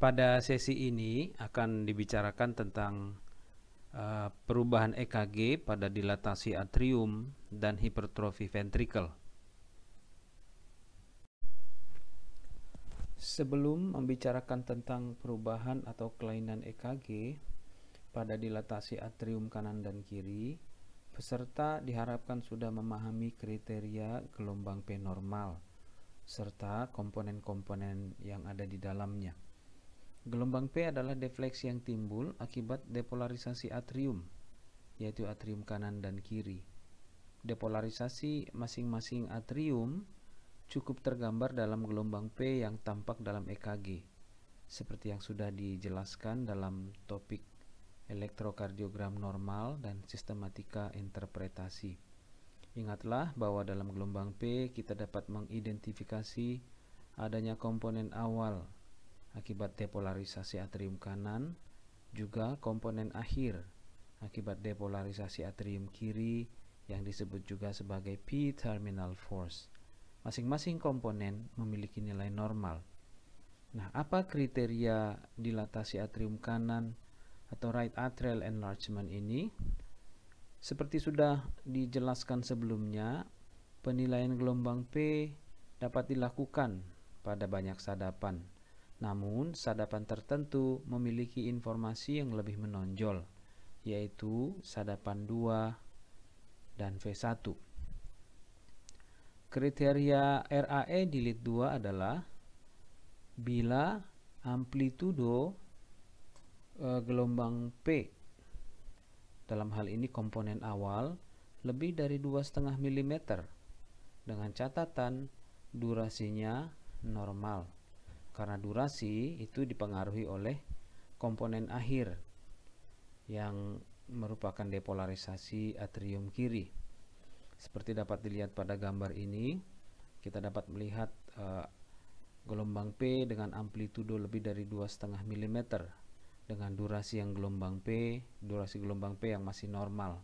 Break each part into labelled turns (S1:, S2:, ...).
S1: Pada sesi ini akan dibicarakan tentang perubahan EKG pada dilatasi atrium dan hipertrofi ventricle. Sebelum membicarakan tentang perubahan atau kelainan EKG pada dilatasi atrium kanan dan kiri, peserta diharapkan sudah memahami kriteria gelombang P normal serta komponen-komponen yang ada di dalamnya. Gelombang P adalah defleksi yang timbul akibat depolarisasi atrium, yaitu atrium kanan dan kiri. Depolarisasi masing-masing atrium cukup tergambar dalam gelombang P yang tampak dalam EKG, seperti yang sudah dijelaskan dalam topik elektrokardiogram normal dan sistematika interpretasi. Ingatlah bahwa dalam gelombang P kita dapat mengidentifikasi adanya komponen awal akibat depolarisasi atrium kanan, juga komponen akhir akibat depolarisasi atrium kiri yang disebut juga sebagai P-terminal force. Masing-masing komponen memiliki nilai normal. Nah, apa kriteria dilatasi atrium kanan atau right atrial enlargement ini? Seperti sudah dijelaskan sebelumnya, penilaian gelombang P dapat dilakukan pada banyak sadapan. Namun, sadapan tertentu memiliki informasi yang lebih menonjol, yaitu sadapan 2 dan V1. Kriteria RAE di lead 2 adalah bila amplitudo gelombang P, dalam hal ini komponen awal, lebih dari 2,5 mm dengan catatan durasinya normal, karena durasi itu dipengaruhi oleh komponen akhir yang merupakan depolarisasi atrium kiri. Seperti dapat dilihat pada gambar ini, kita dapat melihat gelombang P dengan amplitudo lebih dari 2,5 mm dengan durasi gelombang P yang masih normal,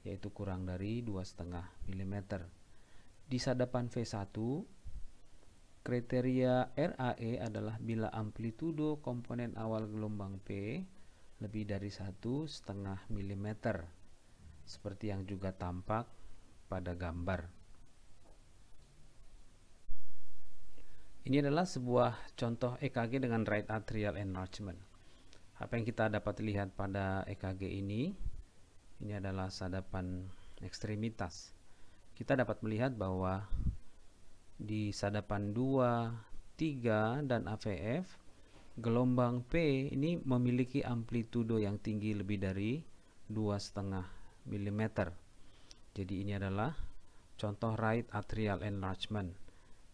S1: yaitu kurang dari 2,5 mm. Di sadapan V1, kriteria RAE adalah bila amplitudo komponen awal gelombang P lebih dari 1,5 mm, seperti yang juga tampak pada gambar. Ini adalah sebuah contoh EKG dengan right atrial enlargement. Apa yang kita dapat lihat pada EKG ini adalah sadapan ekstremitas. Kita dapat melihat bahwa di sadapan 2, 3, dan AVF, gelombang P ini memiliki amplitudo yang tinggi lebih dari 2,5 mm. Jadi ini adalah contoh right atrial enlargement.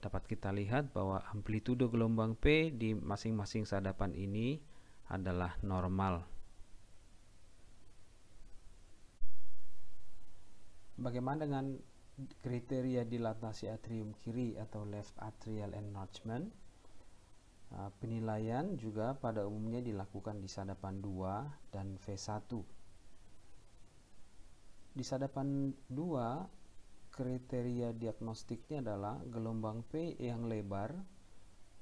S1: Dapat kita lihat bahwa amplitudo gelombang P di masing-masing sadapan ini adalah normal. Bagaimana dengan kriteria dilatasi atrium kiri atau left atrial enlargement? Penilaian juga pada umumnya dilakukan di sadapan 2 dan V1. Di sadapan 2, kriteria diagnostiknya adalah gelombang P yang lebar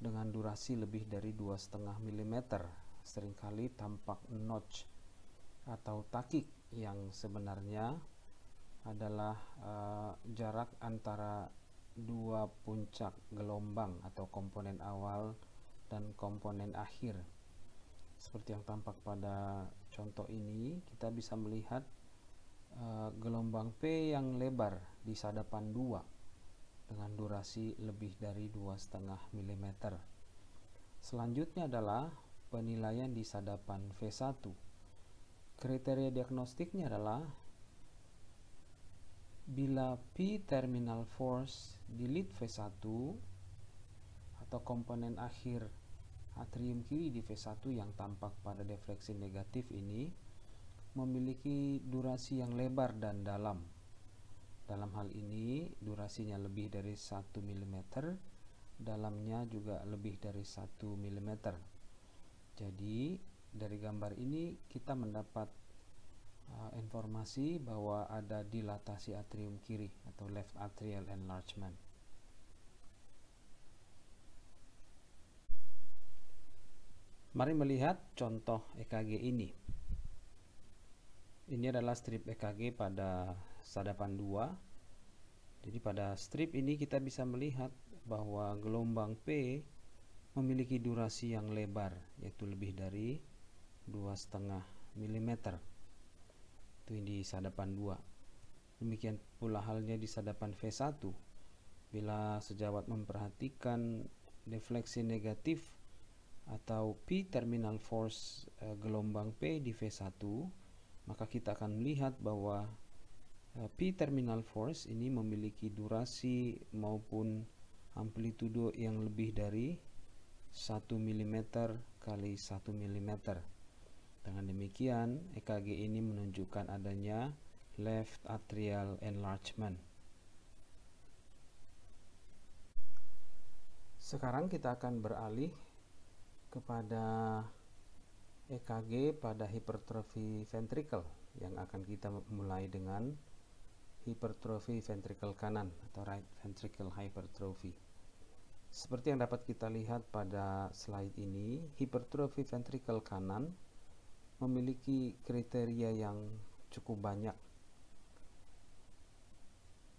S1: dengan durasi lebih dari 2,5 mm, seringkali tampak notch atau takik yang sebenarnya adalah jarak antara dua puncak gelombang atau komponen awal dan komponen akhir. Seperti yang tampak pada contoh ini, kita bisa melihat gelombang P yang lebar di sadapan 2 dengan durasi lebih dari 2,5 mm. Selanjutnya adalah penilaian di sadapan V1. Kriteria diagnostiknya adalah bila P-terminal force di lead V1 atau komponen akhir atrium kiri di V1 yang tampak pada defleksi negatif ini memiliki durasi yang lebar dan dalam. Dalam hal ini durasinya lebih dari 1 mm, dalamnya juga lebih dari 1 mm. Jadi dari gambar ini kita mendapat informasi bahwa ada dilatasi atrium kiri atau left atrial enlargement. Mari melihat contoh EKG ini. Ini adalah strip EKG pada sadapan 2. Jadi pada strip ini kita bisa melihat bahwa gelombang P memiliki durasi yang lebar, yaitu lebih dari 2,5 mm. Itu di sadapan 2. Demikian pula halnya di sadapan V1. Bila sejawat memperhatikan defleksi negatif atau P terminal force gelombang P di V1, maka kita akan melihat bahwa P terminal force ini memiliki durasi maupun amplitudo yang lebih dari 1 mm kali 1 mm. Dengan demikian, EKG ini menunjukkan adanya left atrial enlargement. Sekarang kita akan beralih kepada EKG pada hipertrofi ventricle, yang akan kita mulai dengan hipertrofi ventricle kanan atau right ventricle hypertrophy. Seperti yang dapat kita lihat pada slide ini, hipertrofi ventricle kanan memiliki kriteria yang cukup banyak.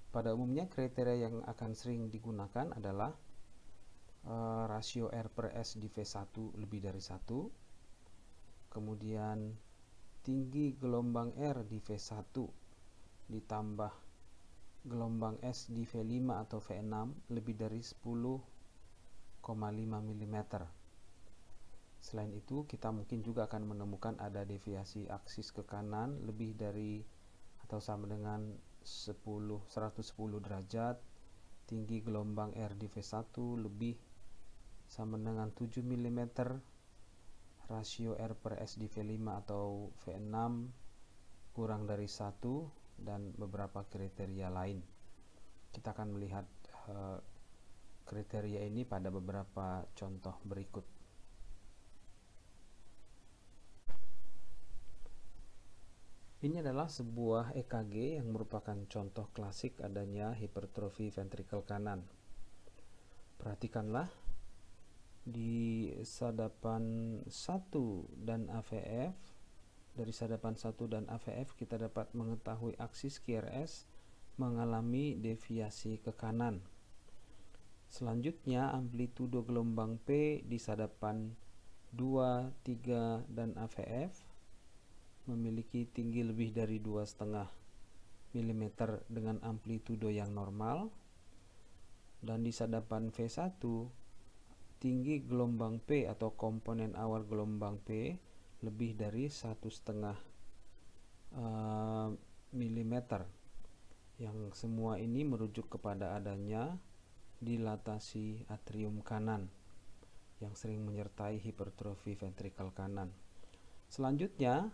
S1: Pada umumnya kriteria yang akan sering digunakan adalah rasio R per S di V1 lebih dari 1, kemudian tinggi gelombang R di V1 ditambah gelombang S di V5 atau V6 lebih dari 10,5 mm. Selain itu, kita mungkin juga akan menemukan ada deviasi aksis ke kanan lebih dari atau sama dengan 110 derajat, tinggi gelombang R di V1 lebih sama dengan 7 mm, rasio R per S di V5 atau V6 kurang dari 1, dan beberapa kriteria lain. Kita akan melihat kriteria ini pada beberapa contoh berikut. Ini adalah sebuah EKG yang merupakan contoh klasik adanya hipertrofi ventricle kanan. Perhatikanlah di sadapan 1 dan AVF. Dari sadapan 1 dan AVF kita dapat mengetahui aksis QRS mengalami deviasi ke kanan. Selanjutnya, amplitudo gelombang P di sadapan 2, 3 dan AVF memiliki tinggi lebih dari 2,5 mm dengan amplitudo yang normal, dan di sadapan V1 tinggi gelombang P atau komponen awal gelombang P lebih dari 1,5 mm, yang semua ini merujuk kepada adanya dilatasi atrium kanan yang sering menyertai hipertrofi ventricle kanan. Selanjutnya,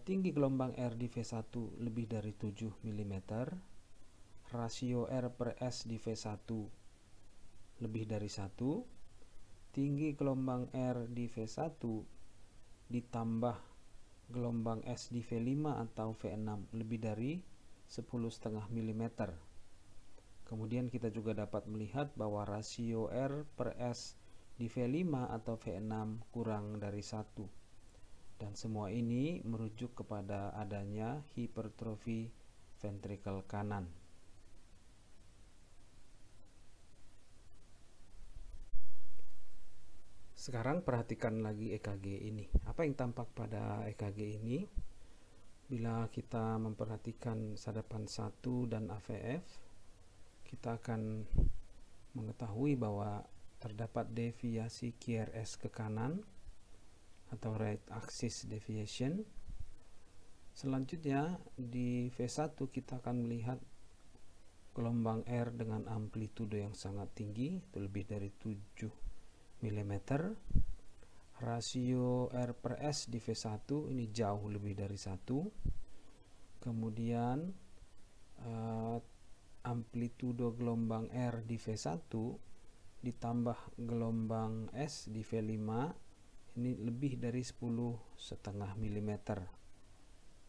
S1: tinggi gelombang R di V1 lebih dari 7 mm, rasio R per S di V1 lebih dari 1, tinggi gelombang R di V1 ditambah gelombang S di V5 atau V6 lebih dari 10,5 mm. Kemudian kita juga dapat melihat bahwa rasio R per S di V5 atau V6 kurang dari 1. Dan semua ini merujuk kepada adanya hipertrofi ventricle kanan. Sekarang perhatikan lagi EKG ini. Apa yang tampak pada EKG ini? Bila kita memperhatikan sadapan 1 dan AVF, kita akan mengetahui bahwa terdapat deviasi QRS ke kanan atau right axis deviation. Selanjutnya di V1 kita akan melihat gelombang R dengan amplitudo yang sangat tinggi, itu lebih dari 7 mm. Rasio R per S di V1 ini jauh lebih dari 1. Kemudian amplitudo gelombang R di V1 ditambah gelombang S di V5 ini lebih dari 10,5 mm.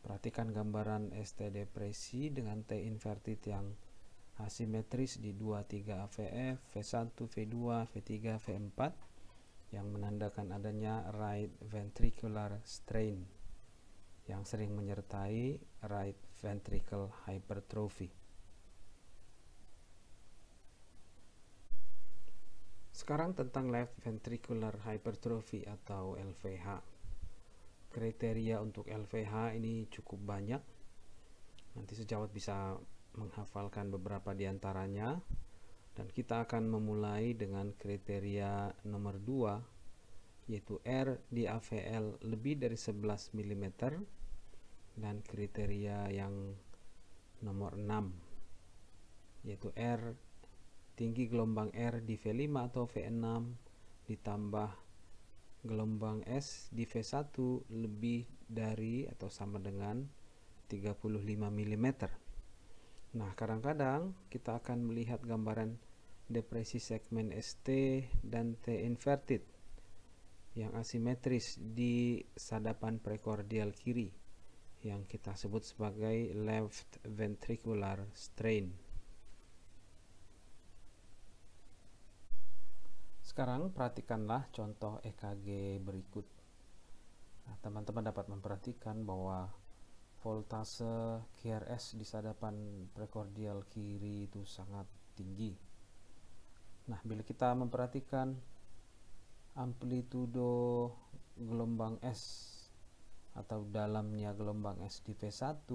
S1: Perhatikan gambaran ST depresi dengan T inverted yang asimetris di 2, 3 AVF, V1, V2, V3, V4. yang menandakan adanya right ventricular strain yang sering menyertai right ventricle hypertrophy. Sekarang tentang left ventricular hypertrophy atau LVH. Kriteria untuk LVH ini cukup banyak. Nanti sejawat bisa menghafalkan beberapa di antaranya. Dan kita akan memulai dengan kriteria nomor 2, yaitu R di AVL lebih dari 11 mm, dan kriteria yang nomor 6, yaitu R tinggi gelombang R di V5 atau V6 ditambah gelombang S di V1 lebih dari atau sama dengan 35 mm. Nah, kadang-kadang kita akan melihat gambaran depresi segmen ST dan T inverted yang asimetris di sadapan prekordial kiri yang kita sebut sebagai left ventricular strain. Sekarang perhatikanlah contoh EKG berikut. Nah, teman-teman dapat memperhatikan bahwa voltase QRS di sadapan prekordial kiri itu sangat tinggi. Nah, bila kita memperhatikan amplitudo gelombang S atau dalamnya gelombang S di V1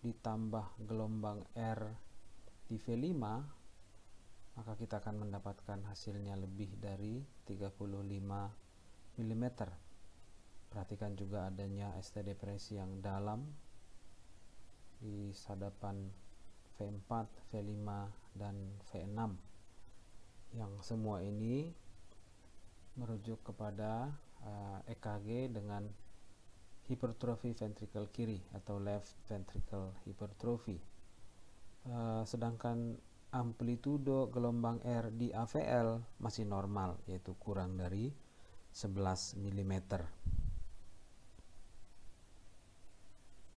S1: ditambah gelombang R di V5, maka kita akan mendapatkan hasilnya lebih dari 35 mm. Perhatikan juga adanya ST depresi yang dalam di sadapan V4, V5, dan V6, yang semua ini merujuk kepada EKG dengan hipertrofi ventricle kiri atau left ventricle hypertrophy. Sedangkan amplitudo gelombang R di AVL masih normal, yaitu kurang dari 11 mm.